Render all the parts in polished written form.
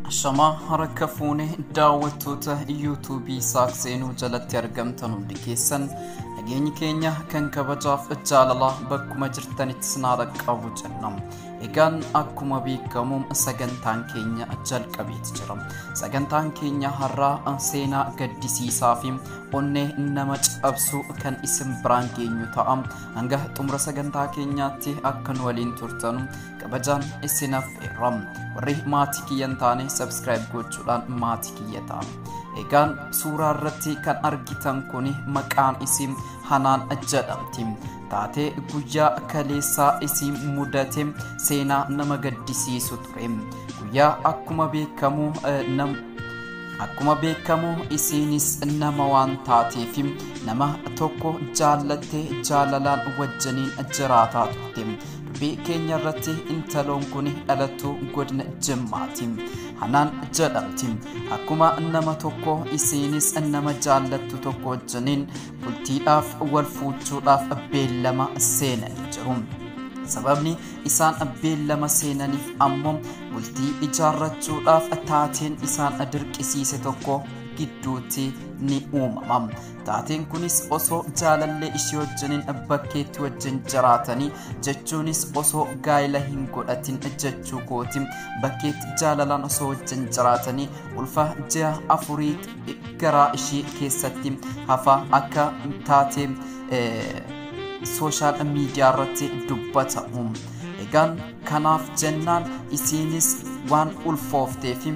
Shama harka fuune daawwattoota YouTube saakseenuu jalatti argamtan hundi keessan nageenyi keenya kan kabajaaf jaalala bakkuma jirtanitti sinaa dhaqqabu jennam. Egaan akkuma beekamu sagantaan keenya jalqabeeti jira. Sagantaan keenya har'aa seenaa gaddisiisaa fi onnee nama cabsu kan isin biraan geenyu ta'a. Hanga xumura sagantaa keenyaatti akka nu waliin turtanu kabajaan isinaaf eerram. Warri maatii kiyyan taane subscribe gochuudhaan maatii kiyya ta'a. Egaan suuraa irratti kan argitan kuni maqaan isin Hanaan jedhamti. Taatee guyyaa kaleessaa isin mudate seenaa nama gaddisiisu ture. Guyyaa akkuma beekamu isinis nama waan taateef nama tokko jaallattee jaalalaan wajjiniin jiraataa turte. Dubbii keenya irratti intaloon kun dhalattuu godina Jimmaati. Hanaan jedhamti. Akkuma nama tokko isinis nama jaallattu tokko wajjiniin bultiidhaaf wal fuuchuudhaaf beellama seenanii jiru. Sababni isaan beellama seenaniif ammoo bultii ijaarrachuudhaaf taateen isaan dirqisiise tokko gidduutti ni uumama. Taateen kunis osoo jaalallee ishee wajjiniin bakkeetti wajjin jiraatanii jechuunis osoo gaa'ila hin godhatin jechuu kooti bakkeetti jaalalaan osoo wajjin jiraatanii ulfa ji'a afuriitti garaa ishee keessatti hafa akka taatee social media irratti dubbatamu. Egaan kanaaf jennaan isinis waan ulfoofteef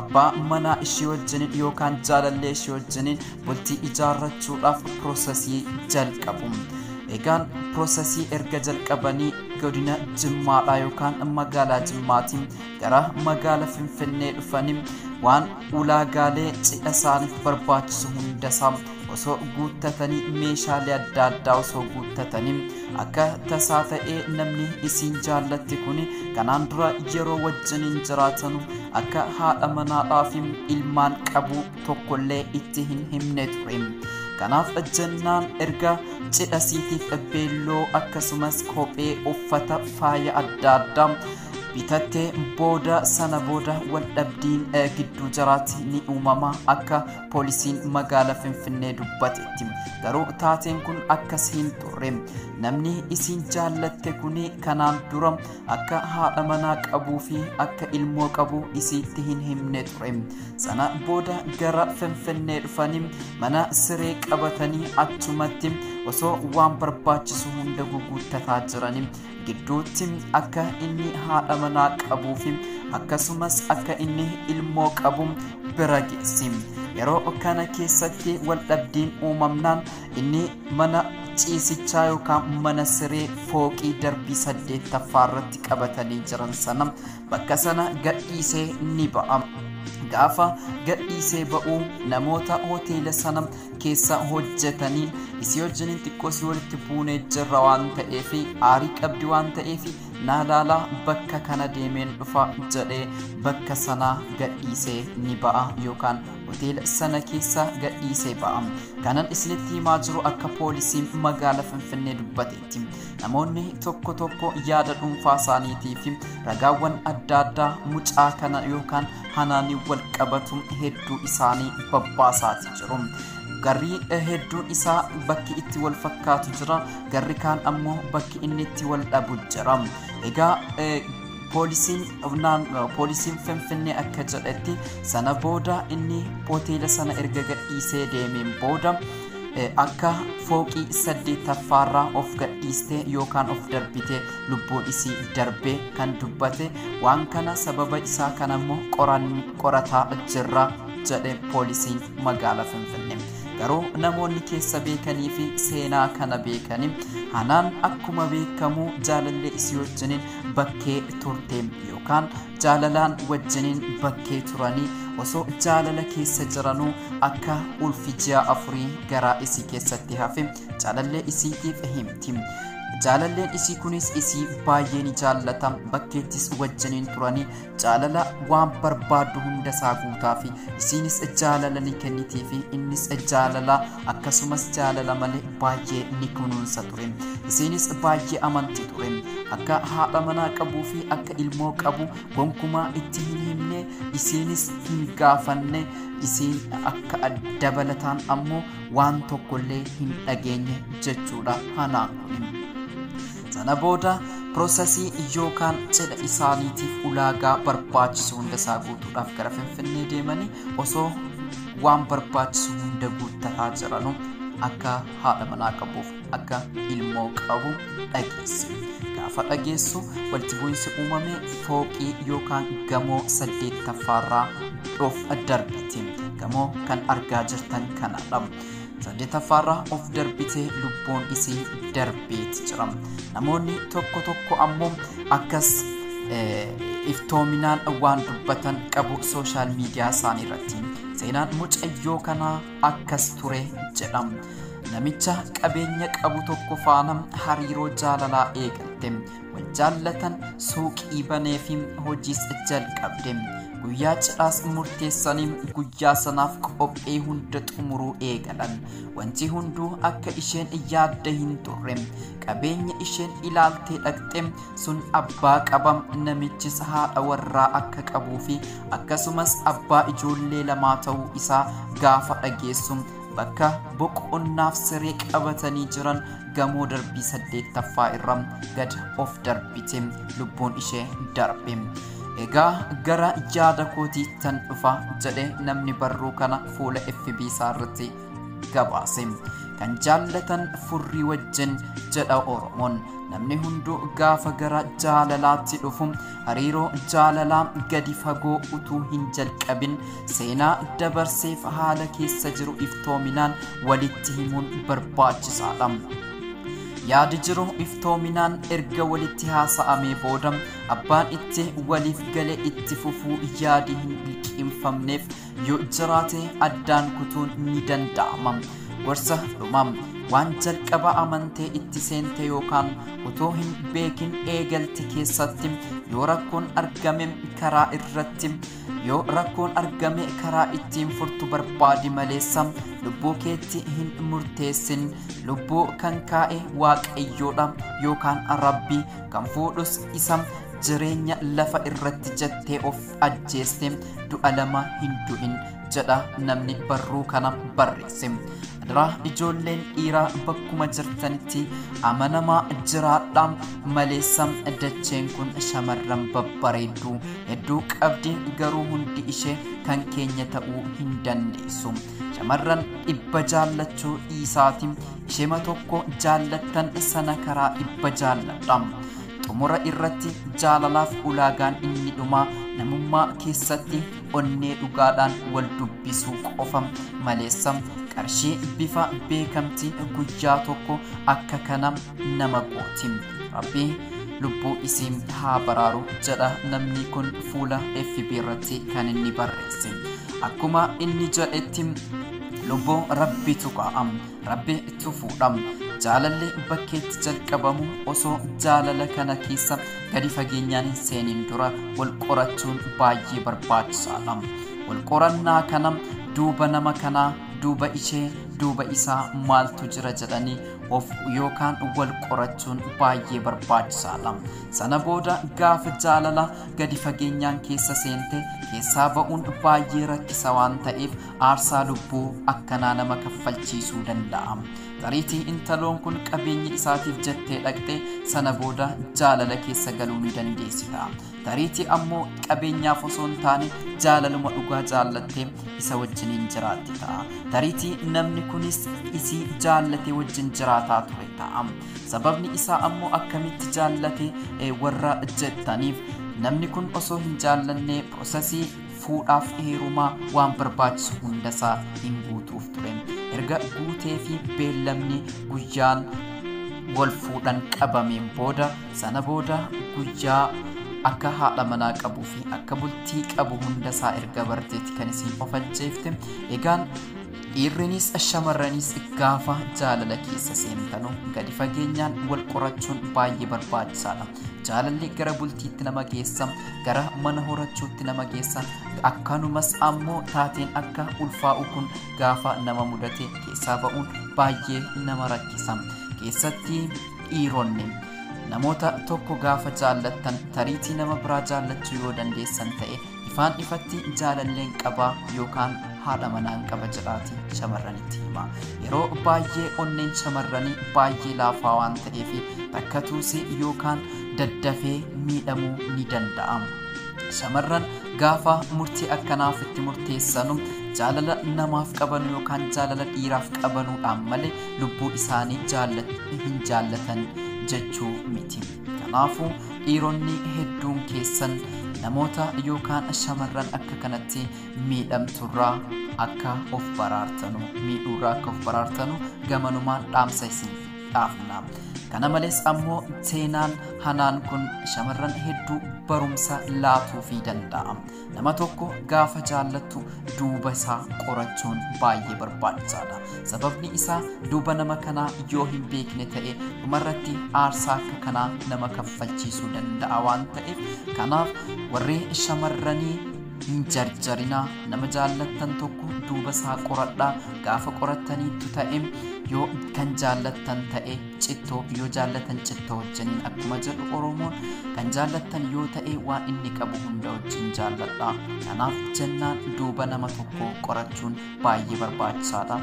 abbaa mana ishee wajjiniin yookaan jaalallee ishee wajjiniin bultii ijaarrachuudhaaf prosesii jalqabu. Egaan prosesii erga jalqabanii godina Jimmaadhaa yookaan magaalaa Jimmaatiin gara magaalaa Finfinnee dhufanii waan ulaagaalee cidha isaaniif barbaachisu hundasaa osoo guuttatanii meeshaalee adda addaa osoo guuttatanii akka tasaa ta'ee namni isin jaallatti kun kanaan dura yeroo wajjiniin jiraatanu akka haadha manaadhaa fi ilmaan qabu tokkollee itti hin himne ture. Kanaaf jennaan erga cidha siitiif beelloo akkasumas kophee uffata faaya adda addaa bitattee booda sana booda wal dhabdiin gidduu jiraatti ni uumama akka poolisiin magaalaa Finfinnee dubbatetti. Garuu taateen kun akkas hin turre. Namni isin jaallatte kun kanaan dura akka haadha manaa qabuu fi akka ilmoo qabu isitti hin himne ture. Sana booda gara Finfinnee dhufanii mana siree qabatanii achumatti osoo waan barbaachisu hunda guguuttataa jiranii gidduutti akka inni haadha manaa qabuu fi akkasumas akka inni ilmoo qabu bira geessi. Yeroo kana keessatti wal dhabdiin uumamnaan inni mana ciisichaa yookaan mana siree fooqii darbii 8ffaa irratti qabatanii jiran sana bakka sana gadhiisee ni ba'a. Gaafa gadhiisee ba'uu namoota hoteela sana keessa hojjetanii isii wajjiniin xiqqoo si walitti buunee jirra waan ta'eef aarii qabdi waan ta'eef naalaalaa bakka kana deemeen dhufa jedhee bakka sana gadhiisee ni ba'a yookaan hoteela sana keessa gadhiisee ba'a. Kanan isinitti himaa jiru akka poolisiin magaalaa Finfinnee dubbatetti. Namoonni tokko tokko yaada dhuunfaa isaaniitii fi ragaawwan adda addaa mucaa kana yookaan Hanaanii wal qabatu hedduu isaanii babbaasaati jiru. Garri hedduun isaa bakki itti wal fakkaatu jira, garri kaan ammoo bakki inni itti wal dhabu jira. Egaa poolisiin Finfinnee akka jedhetti sana booda inni hoteela sana erga gadhiisee deemeen booda akka fooqii 8ffaarraa of gadhiistee yookaan of darbitee lubbuun isii darbee kan dubbate waan kana sababa isaa kanammoo qorataa jirra jedhe poolisiin magaalaa Finfinnee. Garuu namoonni keessa beekanii fi seenaa kana beekanii Hanaan akkuma beekamu jaalallee isii wajjiniin bakkee turte yookaan jaalalaan wajjiniin bakkee turanii osoo jaalala keessa jiranuu akka ulfi ji'a afurii garaa isii keessatti hafe jaalallee isiitiif himti. jaalalleen isii kunis isii baay'ee ni jaallata bakkeettis wajjiniin turanii jaalala waan barbaadu hunda isaa guutaa fi isiinis jaalala ni kennitii fi innis jaalala akkasumas jaalala malee baay'ee ni kunuunsa ture isiinis baay'ee amantii ture akka haadha manaa qabuu fi akka ilmoo qabu gonkumaa itti hin himne isiinis hin gaafanne isiin akka dabalataan ammoo waan tokkollee hin dhageenye jechuudha hanaan kun sana booda prosesii yookaan jedha isaaniitiif ulaagaa barbaachisu hunda isaa guutuudhaaf gara Finfinnee deemanii osoo waan barbaachisu hunda guuttataa jiranu akka haadha manaa qabuuf akka ilmoo qabu dhageesse gaafa dhageessu walitti bu'iinsi uumame fooqii yookaan gamoo 8ffaarraa of darbite gamoo kan argaa jirtan kanadha 8ffaarraa of darbite lubbuun isii darbeeti jira namoonni tokko ammoo akkas iftoominaan waan dubbatan qabu social media isaanii irratti seenaan mucayyoo kanaa akkas ture jedham namicha qabeenya qabu tokko faana hariiroo jaalalaa eegalte wal jaallatan suuqii banee fi hojiis jalqabde guyyaa cidhaas murteessanii guyyaa sanaaf qophee hunda xumuruu eegalan wanti hunduu akka isheen yaadde hin turre qabeenya isheen ilaaltee dhaqxe sun abbaa qabam namichis haadha warraa akka qabuu fi akkasumas abbaa ijoollee lamaa ta'uu isaa gaafa dhageessu bakka boqonnaaf siree qabatanii jiran gamoo darbii 8ffaa irra gad of darbite lubbuun ishee darbe egaa gara yaada kootii tan dhufa jedhe namni barruu kana fuula FB isaarratti gabaase kan jaallatan furrii wajjin jedha Oromoon namni hunduu gaafa gara jaalalaatti dhufu hariiroo jaalalaa gadi fagoo utuu hin jalqabin seenaa dabarseef haala keessa jiru iftoominaan walitti himuun barbaachisaadha yaadi jiru iftoominaan erga walitti haasa'amee booda abbaan itti waliif galee itti fufuu yaadi hin liqimfamneef yoo jiraate addaan kutuun ni danda'ama gorsa dhumam waan jalqaba amantee itti seente yookaan utoo hin beekin eegalti keessatti yoo rakkoon argame karaa irratti yoo rakkoon argame karaa ittiin furtu barbaadi maleessa lubbuu keetti hin murteessin lubbuu kan kaa'e waaqayyoodha yookaan rabbi kan fuudhus isa jireenya lafa irratti jettee of ajjeeste du'a lama hin du'in jedha namni barruu kana barreesse adra ijoolleen dhiiraa bakkuma jirtanitti amanamaa jiraadhaa maleessa dacheen kun shamarran babbareedduu hedduu qabdi garuu hundi ishee kan keenya ta'uu hin dandeessu shamarran dhibba jaallachuu dhiisaatiin ishema tokko jaallattan sana karaa dhibba jaalladha xumura irratti jaalalaaf ulaagaan inni dhumaa namummaa keessatti onnee dhugaadhaan wal dubbisuu qofa maleessa qarshii bifa beekamtiin guyyaa tokko akka kana nama gooti rabbi lubbuu isii haa baraaru jedha namni kun fuula FB irratti kan inni barreesse akkuma inni jedhetti lubbuu rabbitu qaam rabbi tufuudham jaalalli bakkeetti jalqabamu osoo jaalala kana keessa gadi fageenyaan seenin dura wal qorachuun baay'ee barbaachisaadha wal qorannaa kana duuba nama kanaa duuba ishee duuba isaa maaltu jira jedhanii of yookaan wal qorachuun baay'ee barbaachisaadha sana booda gaafa jaalala gadi fageenyaan keessa seente keessaa ba'uun baay'ee rakkisa waan ta'eef aarsaa lubbuu akkanaa nama kaffalchiisuu danda'a tariitii intaloon kun qabeenya isaatiif jettee dhaqxe sana booda jaalala keessa galuu ni dandeessita tariitii ammoo qabeenyaaf osoo hin taane jaalaluma dhugaa jaallattee isa wajjiniin jiraatti ta'a tariitii namni kunis isii jaallatee wajjin jiraataa ture ta'a sababni isaa ammoo akkamitti jaallate warra jettaniif namni kun osoo hin jaallanne prosesii fuudhaaf heerumaa waan barbaachisu hundasaa hin guutuuf ture erga guutee fi beellamni guyyaan wal fuudhan qabameen booda sana booda guyyaa akka haadha manaa qabuu fi akka bultii qabu hundasaa erga barteetti kan isiin of ajjeefte egaan dhiirrinis shamarranis gaafa jaalala keessa seentanu gadi fageenyaan wal qorachuun baay'ee barbaachisaadha. Jaalalli gara bultiitti nama geessa, gara mana horachuutti nama geessa. Akkanumas ammoo taateen akka ulfaa'u kun gaafa nama mudate keessaa ba'uun baay'ee nama rakkisa. Keessatti dhiironni namoota tokko gaafa jaallattan tariitii nama biraa jaallachuu yoo dandeessan ta'e ifaan ifatti jaalalleen qabaa yookaan haadha manaan qaba jedhaati shamarranitti hima. Yeroo baay'ee onneen shamarranii baay'ee laafaa waan ta'eef takkatuusi yookaan daddafee miidhamuu ni danda'a. Shamarran gaafa murtii akkanaaf itti murteessanu jaalala namaaf qabanu yookaan jaalala dhiiraaf qabanuudhaan malee lubbuu isaanii hin jaallatan jechuu miti. Kanaafuu dhiironni hedduun keessan namoota yookaan shamarran akka kanatti miidhamturraa akka of baraartanu, miidhuurraa akka of baraartanu gamanumaan dhaamsa isin dhaafna. Kana malees ammoo seenaan hanaan kun shamarran hedduu barumsa laatuu fi danda'a. Nama tokko gaafa jaallattu duuba isaa qorachuun baay'ee barbaachisaadha. Sababni isaa duuba nama kanaa yoo hin beekne ta'e dhumarratti aarsaa akka kanaa nama kaffalchiisuu danda'a waan ta'eef kanaaf warri shamarranii hin jarjarinaa. Nama jaallattan tokko duuba isaa qoradhaa. Gaafa qorattaniitu ta'e yoo kan jaallattan ta'e cittoo, yoo jaallatan cittoo wajjiniin akkuma jedhu Oromoon kan jaallattan yoo ta'e waan inni qabu hunda wajjin jaalladha. Kanaaf jennaan duuba nama tokko qorachuun baay'ee barbaachisaadha.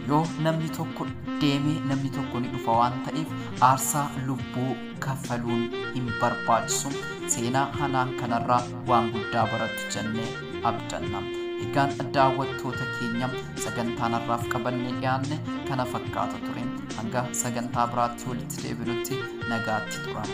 Yoo namni tokko deemee namni tokko ni dhufa waan ta'eef aarsaa lubbuu kaffaluun hin barbaachisu. Seenaa hanaan kanarraa waan guddaa barattu jennee abdanna. Egaan daawwattoota keenya sagantaan har'aaf qabannee dhiyaanne kana fakkaata ture. Hanga sagantaa biraatti walitti deebinutti nagaatti turaa.